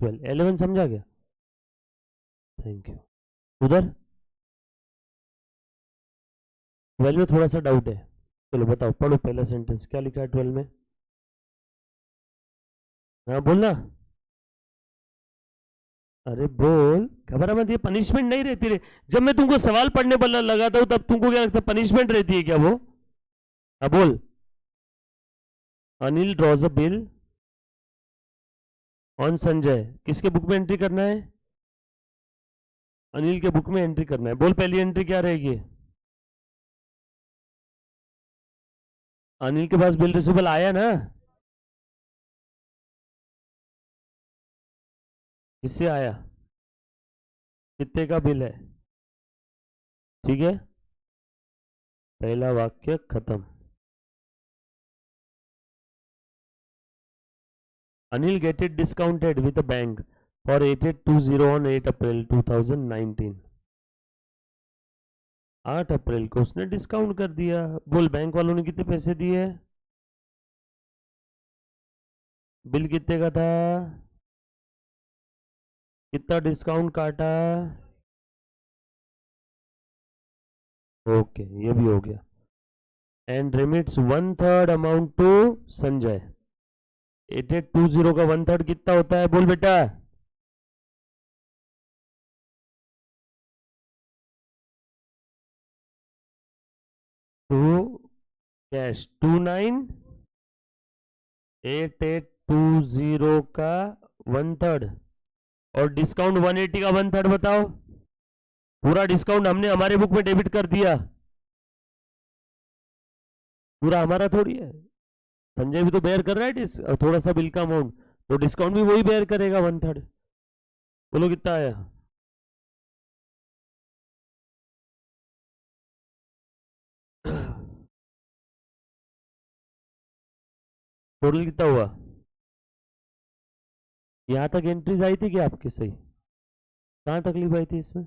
12, 11 समझा क्या? Thank you. उधर 12 में थोड़ा सा डाउट है। चलो बताओ, पढ़ो पहला सेंटेंस, क्या लिखा है 12 में? हाँ बोलना। अरे बोल, घबरा मत, ये पनिशमेंट नहीं रहती रे। जब मैं तुमको सवाल पढ़ने पर लगाता हूँ तब तुमको क्या लगता है पनिशमेंट रहती है क्या वो? हाँ बोल। Anil draws a bill on Sanjay. किसके बुक में एंट्री करना है? अनिल के बुक में एंट्री करना है। बोल पहली एंट्री क्या रहेगी? अनिल के पास बिल रिसीवेबल आया ना? किससे आया? कितने का बिल है? ठीक है, पहला वाक्य खत्म। Anil get it discounted with a bank for 8820 on 8 अप्रैल 2019। 8 अप्रैल को उसने डिस्काउंट कर दिया। बोल बैंक वालों ने कितने पैसे दिए? बिल कितने का था? कितना डिस्काउंट काटा? ओके, ये भी हो गया। And remits 1/3 amount to Sanjay. 8820 का 1/3 कितना होता है? बोल बेटा। टू कैश 298820 का 1/3, और डिस्काउंट 180 का 1/3 बताओ। पूरा डिस्काउंट हमने हमारे बुक में डेबिट कर दिया, पूरा हमारा थोड़ी है। संजय भी तो बेयर कर रहा है थोड़ा सा बिल का अमाउंट, तो डिस्काउंट भी वही बेयर करेगा 1/3। बोलो कितना आया? टोटल कितना हुआ? यहाँ तक एंट्रीज आई थी क्या आपकी? सही। कहाँ तकलीफ आई थी इसमें?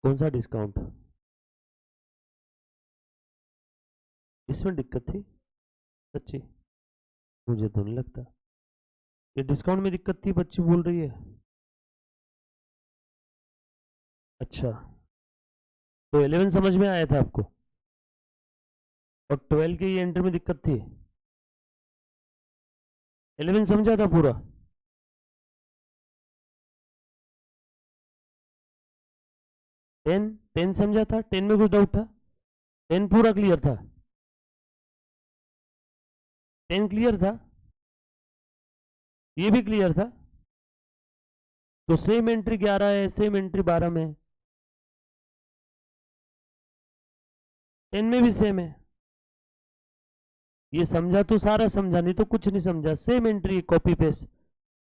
कौन सा डिस्काउंट? इसमें दिक्कत थी सच्ची? मुझे तो नहीं लगता। ये डिस्काउंट में दिक्कत थी, बच्ची बोल रही है। अच्छा, तो 11 समझ में आया था आपको, और 12 के ये एंट्री में दिक्कत थी। 11 समझा था पूरा? 10 समझा था? 10 में कुछ डाउट था? 10 पूरा क्लियर था? 10 क्लियर था? ये भी क्लियर था? तो सेम एंट्री 11 है, सेम एंट्री 12 में है, 10 में भी सेम है। ये समझा तो सारा समझा, नहीं तो कुछ नहीं समझा। Same entry, copy paste.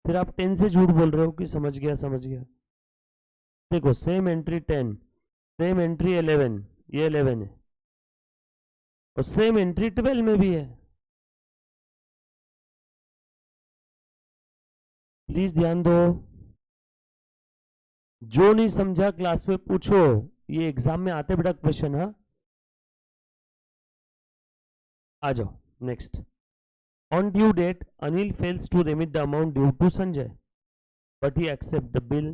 फिर आप 10 से झूठ बोल रहे हो कि समझ गया समझ गया। देखो, सेम एंट्री 10, सेम एंट्री 11, ये 11 है, और सेम एंट्री 12 में भी है। प्लीज ध्यान दो, जो नहीं समझा क्लास में पूछो, ये एग्जाम में आते बेटा क्वेश्चन। हाँ, आ जाओ next. On due date Anil fails to remit the amount due to Sanjay, but he accepts the bill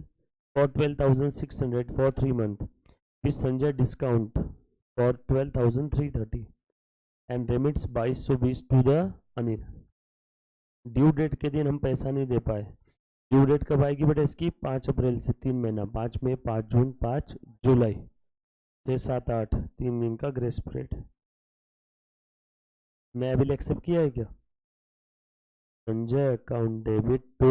for 12,600 for 3 months with Sanjay discount for 12,330 and remits 2220 to the Anil. Due date के दिन हम पैसा नहीं दे पाए। Due date कब आएगी बेटा इसकी? 5 अप्रैल से 3 महीना, 5 मई, 5 जून, 5 जुलाई, 6, 7, 8, 3 दिन का ग्रेस पीरियड। मैं बिल एक्सेप्ट किया है क्या? Sanjay account debit to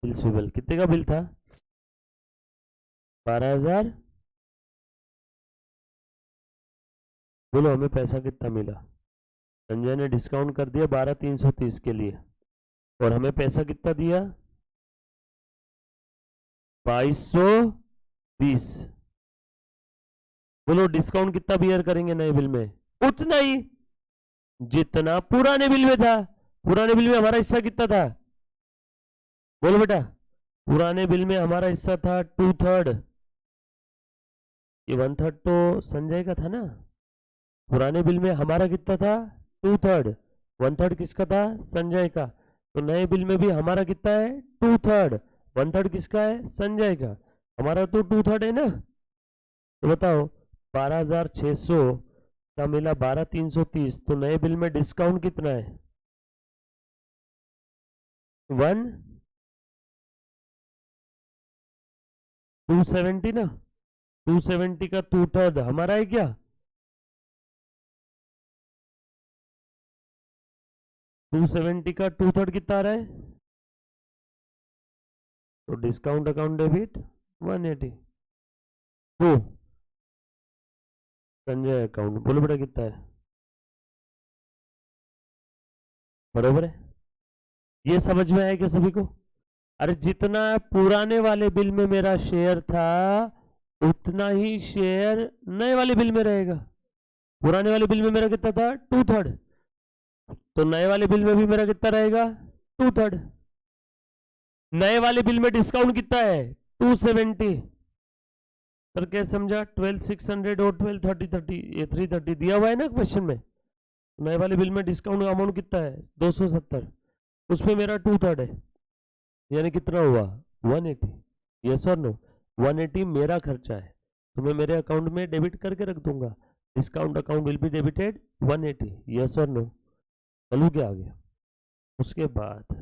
bills payable. कितने का बिल था? 12,000। बोलो हमें पैसा कितना मिला? संजय ने डिस्काउंट कर दिया 12,330 के लिए, और हमें पैसा कितना दिया? 2220। बोलो डिस्काउंट कितना बियर करेंगे नए बिल में? उतना ही जितना पुराने बिल में था। पुराने बिल में हमारा हिस्सा कितना था? बोलो बेटा, पुराने बिल में हमारा हिस्सा था 2/3। ये 1/3 तो संजय का था ना। पुराने बिल में हमारा कितना था? 2/3। 1/3 किसका था? संजय का। तो नए बिल में भी हमारा कितना है? 2/3। 1/3 किसका है? संजय का। हमारा तो 2/3 है ना। तो बताओ, 12,600 का मिला 12,330, तो नए बिल में डिस्काउंट कितना है? 270 ना। 270 का 2/3 हमारा है क्या? 270 का 2/3 कितना आ रहा है? तो discount account debit 180 to Sanjay account. बोलो बेटा कितना है? बरोबर है। ये समझ में आया क्या सभी को? अरे जितना पुराने वाले बिल में मेरा शेयर था, उतना ही शेयर नए वाले बिल में रहेगा। पुराने वाले बिल में मेरा कितना था? 2/3। तो नए वाले बिल में भी मेरा कितना रहेगा? 2/3। नए वाले बिल में डिस्काउंट कितना है? 270। सर क्या समझा? 12,600 और 12,30 ये 330 दिया हुआ है ना क्वेश्चन में। नए वाले बिल में डिस्काउंट अमाउंट कितना है? 270। उसमें मेरा 2/3 है, यानी कितना हुआ? 180। यस और नो? 180 मेरा खर्चा है, तो मैं मेरे अकाउंट में डेबिट करके रख दूंगा। Discount account will be debited 180। Yes और नो? चलू क्या आगे? उसके बाद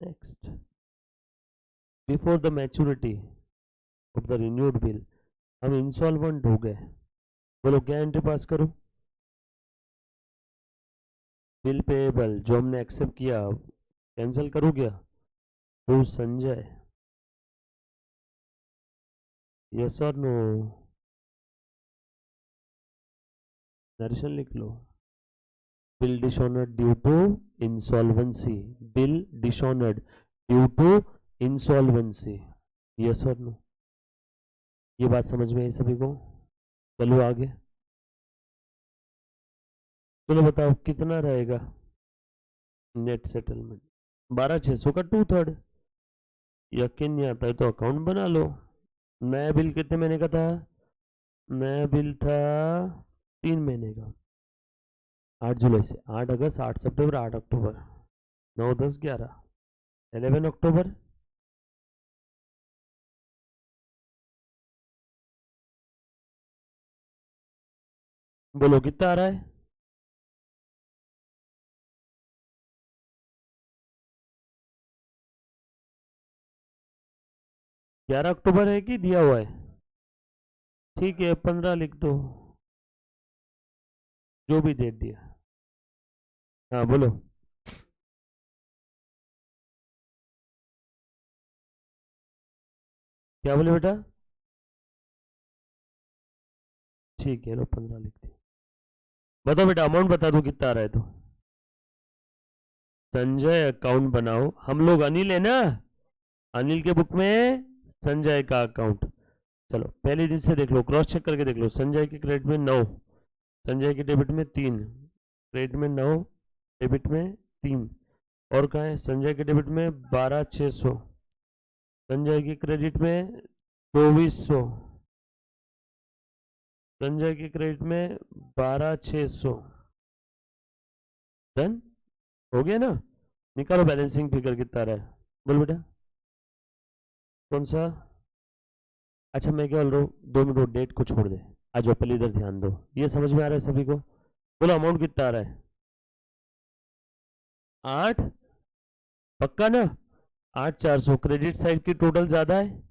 next, before the maturity of the renewed bill हम इंसॉल्वेंट हो गए। बोलो क्या एंट्री पास करूं? बिल पेएबल जो हमने एक्सेप्ट किया कैंसिल करूं क्या? तो संजय। यस और नो? दर्शन लिख लो। Bill dishonoured due to insolvency. Bill dishonoured due to insolvency. Yes और नो? ये बात समझ में आई सभी को? चलो आगे। चलो बताओ कितना रहेगा नेट सेटलमेंट? 12,600 का 2/3। यकीन नहीं आता है तो अकाउंट बना लो। नया बिल कितने महीने का था? नया बिल था 3 महीने का। 8 जुलाई से 8 अगस्त, 8 सितंबर, 8 अक्टूबर, 9, 10, 11, 11 अक्टूबर, बोलो कितना आ रहा है? 11 अक्टूबर है कि दिया हुआ है? ठीक है 15 लिख दो, जो भी डेट दिया। हाँ बोलो। क्या बोले बेटा? ठीक है लो 15 लिख दिया। बताओ बेटा अमाउंट बता दो कितना आ रहा है तो। संजय अकाउंट बनाओ, हम लोग अनिल है ना, अनिल के बुक में संजय का अकाउंट। चलो पहले दिन से देख लो, क्रॉस चेक करके देख लो। संजय के क्रेडिट में 9, संजय के डेबिट में 3, क्रेडिट में 9, डेबिट में 3। और कहाँ है? संजय के डेबिट में 12,600, संजय के क्रेडिट में 2400, संजय के क्रेडिट में 12,600। डन हो गया ना? निकालो बैलेंसिंग फिगर कितना रहा है। बोल बेटा कौन सा? अच्छा मैं क्या बोल रहा हूँ, 2 मिनट डेट को छोड़ दे, आ जाओ पहले इधर ध्यान दो। ये समझ में आ रहा है सभी को? बोलो अमाउंट कितना आ रहा है? 8, पक्का ना? 8,400। क्रेडिट साइड की टोटल ज्यादा है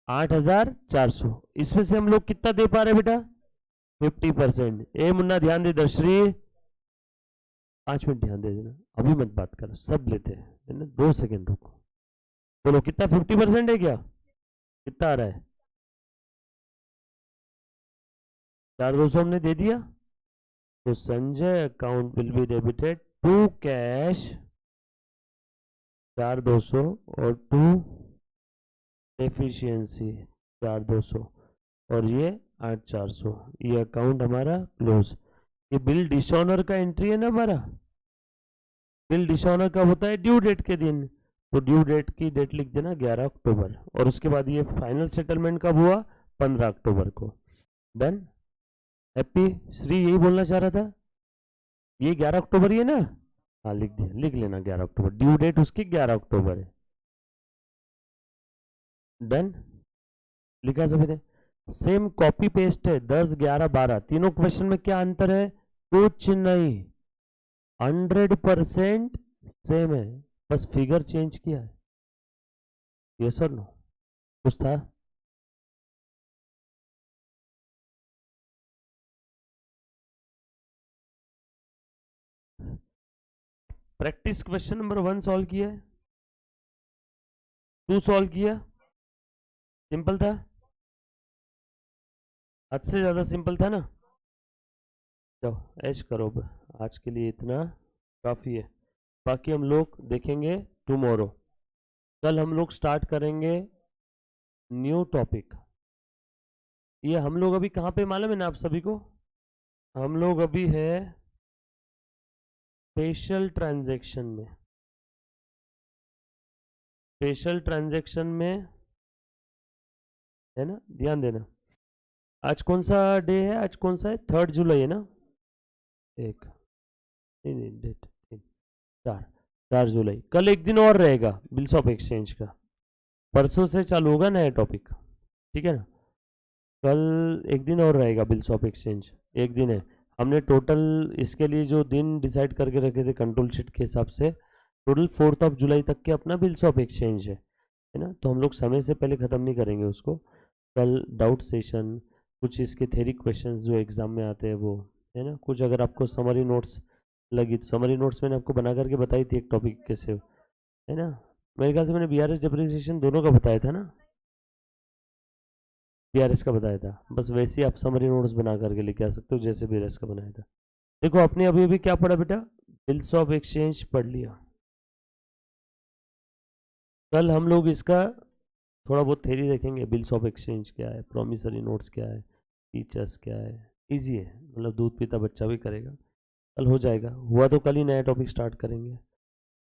8,400। इसमें से हम लोग कितना दे पा रहे हैं बेटा? 50%। ए मुन्ना ध्यान दे, दर्शरी 5 मिनट ध्यान दे देना, अभी मत बात करो, सब लेते हैं है ना, 2 सेकेंड रुको। बोलो कितना 50% है क्या? कितना आ रहा है? 4,200 हमने दे दिया, तो Sanjay account will be debited to cash 4,200 और टू एफिशिएंसी 4,200 और ये 8,400। ये अकाउंट हमारा क्लोज। ये बिल डिसऑनर का एंट्री है ना हमारा। बिल डिसऑनर कब होता है? ड्यू डेट के दिन। तो ड्यू डेट की डेट लिख देना 11 अक्टूबर, और उसके बाद ये फाइनल सेटलमेंट कब हुआ? 15 अक्टूबर को। डन। हैप्पी श्री यही बोलना चाह रहा था, ये 11 अक्टूबर ही है ना? हाँ लिख दिया, लिख लेना 11 अक्टूबर, ड्यू डेट उसकी 11 अक्टूबर है। डन, लिखा सभी ने? सेम कॉपी पेस्ट है, 10, 11, 12 तीनों क्वेश्चन में क्या अंतर है? कुछ नहीं, 100% सेम है, बस फिगर चेंज किया है। यस और नो? कुछ था? प्रैक्टिस क्वेश्चन नंबर 1 सॉल्व किया है, 2 सॉल्व किया, सिंपल था, हद से ज्यादा सिंपल था ना? चलो ऐश करो, आज के लिए इतना काफी है, बाकी हम लोग देखेंगे टुमारो। कल हम लोग स्टार्ट करेंगे न्यू टॉपिक। ये हम लोग अभी कहाँ पे मालूम है ना आप सभी को? हम लोग अभी है स्पेशल ट्रांजैक्शन में। स्पेशल ट्रांजैक्शन में है ना, ध्यान देना। आज कौन सा डे है? आज कौन सा है? 3 जुलाई है ना? एक, नहीं डेट 4 जुलाई। कल एक दिन और रहेगा बिल्स ऑफ एक्सचेंज का, परसों से चालू होगा नया टॉपिक, ठीक है ना? कल एक दिन और रहेगा बिल्स ऑफ एक्सचेंज, एक दिन है। हमने टोटल इसके लिए जो दिन डिसाइड करके रखे थे कंट्रोल शीट के हिसाब से, टोटल 4 जुलाई तक के अपना बिल्स ऑफ एक्सचेंज है ना? तो हम लोग समय से पहले ख़त्म नहीं करेंगे उसको। कल डाउट सेशन, कुछ इसके थेरी क्वेश्चंस जो एग्ज़ाम में आते हैं वो, है ना? कुछ अगर आपको समरी नोट्स लगी तो समरी नोट्स मैंने आपको बना करके बताई थी एक टॉपिक के से, है ना? मेरे ख्याल से मैंने बीआरएस डिप्रिसिएशन दोनों का बताया था ना? बीआरएस का बताया था, बस वैसे ही आप समरी नोट्स बना करके लेके आ सकते हो जैसे बीआरएस का बनाया था। देखो अपने अभी अभी क्या पढ़ा बेटा? बिल्स ऑफ एक्सचेंज पढ़ लिया। कल हम लोग इसका थोड़ा बहुत थेरी देखेंगे, बिल्स ऑफ एक्सचेंज क्या है, प्रोमिसरी नोट्स क्या है, फीचर्स क्या है। इजी है, मतलब दूध पीता बच्चा भी करेगा, कल हो जाएगा। हुआ तो कल ही नया टॉपिक स्टार्ट करेंगे।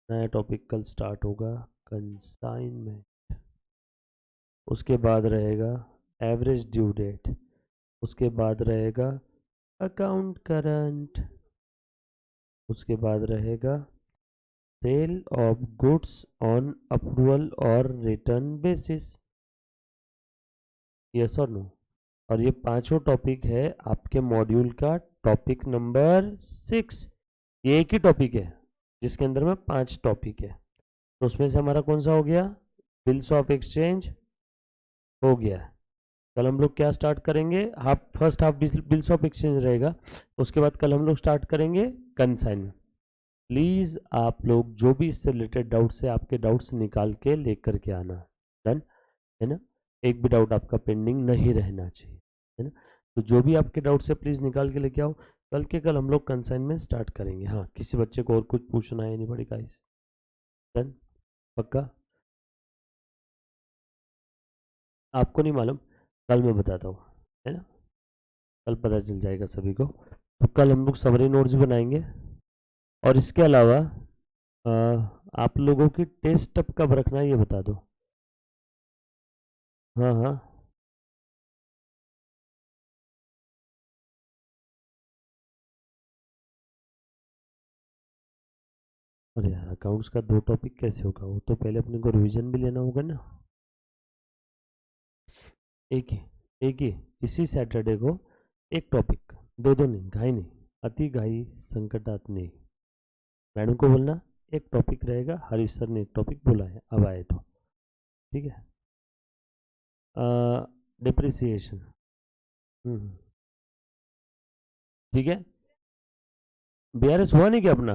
नया टॉपिक कल स्टार्ट होगा कंसाइनमेंट, उसके बाद रहेगा एवरेज ड्यू डेट, उसके बाद रहेगा अकाउंट करंट, उसके बाद रहेगा sale of goods on approval और रिटर्न बेसिस। यस और नो? और ये पांचों टॉपिक है आपके मॉड्यूल का टॉपिक नंबर 6। ये एक ही टॉपिक है जिसके अंदर में 5 टॉपिक है। तो उसमें से हमारा कौन सा हो गया? बिल्स ऑफ एक्सचेंज हो गया। कल हम लोग क्या स्टार्ट करेंगे? First half bills of exchange रहेगा, उसके बाद कल हम लोग स्टार्ट करेंगे कंसाइनमेंट। प्लीज़ आप लोग जो भी इससे रिलेटेड डाउट्स है, आपके डाउट्स निकाल के लेकर के आना। डन है ना? एक भी डाउट आपका पेंडिंग नहीं रहना चाहिए, है ना? तो जो भी आपके डाउट्स है प्लीज़ निकाल के लेके आओ। कल हम लोग कंसाइनमेंट स्टार्ट करेंगे। हाँ, किसी बच्चे को और कुछ पूछना है? नहीं पड़ेगा इस। डन? पक्का? आपको नहीं मालूम, कल मैं बताता हूँ, है ना? कल पता चल जाएगा सभी को। तो कल हम लोग समरी नोट्स बनाएंगे। और इसके अलावा आप लोगों की टेस्ट अब कब रखना है ये बता दो। हाँ हाँ, अरे यार अकाउंट्स का 2 टॉपिक कैसे होगा? वो तो पहले अपने को रिवीजन भी लेना होगा ना। एक ही, एक ही, इसी सैटरडे को एक टॉपिक, दो नहीं, घाई नहीं, अति घाई संकटात नहीं। मैडम को बोलना एक टॉपिक रहेगा, हरीश सर ने एक टॉपिक बोला है, अब आए तो ठीक है। डिप्रिसिएशन, ठीक है। बीआरएस हुआ नहीं क्या अपना?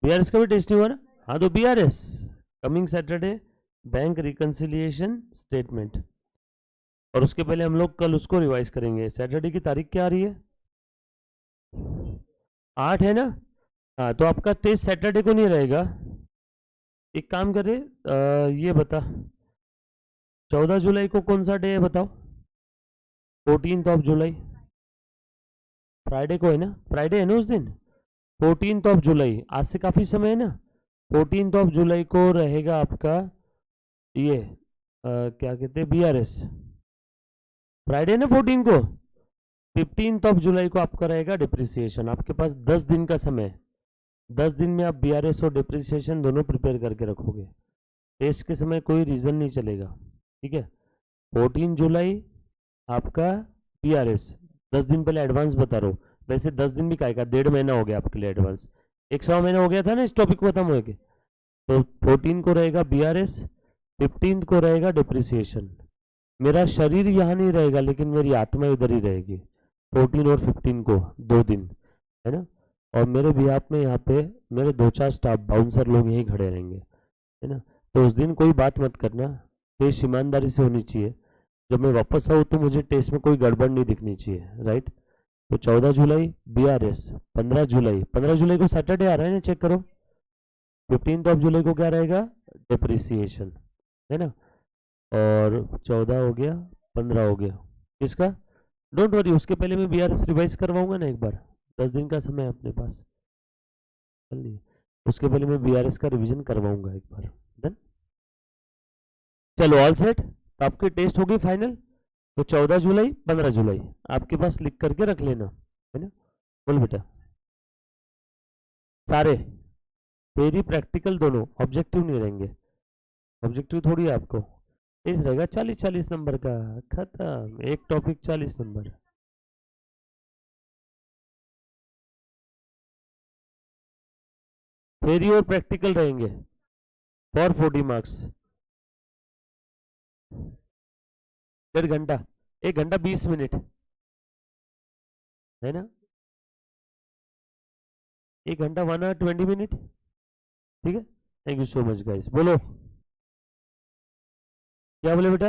बीआरएस का भी टेस्ट नहीं हुआ ना? हाँ तो BRS coming Saturday, bank reconciliation statement. और उसके पहले हम लोग कल उसको रिवाइज करेंगे। सैटरडे की तारीख क्या आ रही है? 8 है ना? हाँ, तो आपका टेस्ट सैटरडे को नहीं रहेगा। एक काम करे, ये बता, 14 जुलाई को कौन सा डे है बताओ? 14th ऑफ जुलाई, फ्राइडे को है ना? फ्राइडे है ना उस दिन? 14th ऑफ जुलाई, आज से काफ़ी समय है ना। 14th ऑफ जुलाई को रहेगा आपका ये क्या कहते हैं, बीआरएस। फ्राइडे ना 14 को। 15th ऑफ जुलाई को आपका रहेगा डिप्रिसिएशन। आपके पास 10 दिन का समय है। 10 दिन में आप बीआरएस और डिप्रिसिएशन दोनों प्रिपेयर करके रखोगे। टेस्ट के समय कोई रीज़न नहीं चलेगा, ठीक है। 14 जुलाई आपका बीआरएस, 10 दिन पहले एडवांस बता रहा हूँ। वैसे 10 दिन भी काय का, 1.5 महीना हो गया आपके लिए एडवांस। एक 100 महीना हो गया था ना इस टॉपिक खत्म हो के। तो 14 को रहेगा बीआरएस, 15 को रहेगा डिप्रिसिएशन। मेरा शरीर यहाँ नहीं रहेगा लेकिन मेरी आत्मा इधर ही रहेगी 14 और 15 को, 2 दिन, है ना। और मेरे बिहाफ में यहाँ पे मेरे 2-4 स्टाफ बाउंसर लोग यहीं खड़े रहेंगे, है ना। तो उस दिन कोई बात मत करना, टेस्ट ईमानदारी से होनी चाहिए। जब मैं वापस आऊँ तो मुझे टेस्ट में कोई गड़बड़ नहीं दिखनी चाहिए, राइट। तो 14 जुलाई बीआरएस, 15 जुलाई को सैटरडे आ रहा है ना, चेक करो। 15th ऑफ जुलाई को क्या रहेगा? डिप्रिसिएशन, है ना। और 14 हो गया, 15 हो गया, किसका? डोंट वरी, उसके पहले मैं बीआरएस रिवाइज करवाऊंगा ना एक बार। 10 दिन का समय है अपने पास, चल नहीं, उसके पहले मैं बीआरएस का रिवीजन करवाऊंगा एक बार। डन? चलो ऑल सेट। तो आपकी टेस्ट होगी फाइनल। तो 14 जुलाई 15 जुलाई आपके पास लिख करके रख लेना, है ना। बोल बेटा। सारे थेरी प्रैक्टिकल दोनों, ऑब्जेक्टिव नहीं रहेंगे। ऑब्जेक्टिव थोड़ी है आपको, टेस्ट रहेगा 40-40 नंबर का, खत्म। एक टॉपिक 40 नंबर। थेरी और प्रैक्टिकल रहेंगे फॉर 40 मार्क्स। 1.5 घंटा, 1 घंटा 20 मिनट, है ना। 1 घंटा 1 hour 20 मिनट, ठीक है। Thank you so much guys. बोलो क्या बोले बेटा?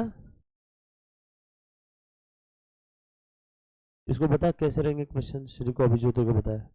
इसको बता कैसे रहेंगे क्वेश्चन, श्री को अभिज्योति को बताया।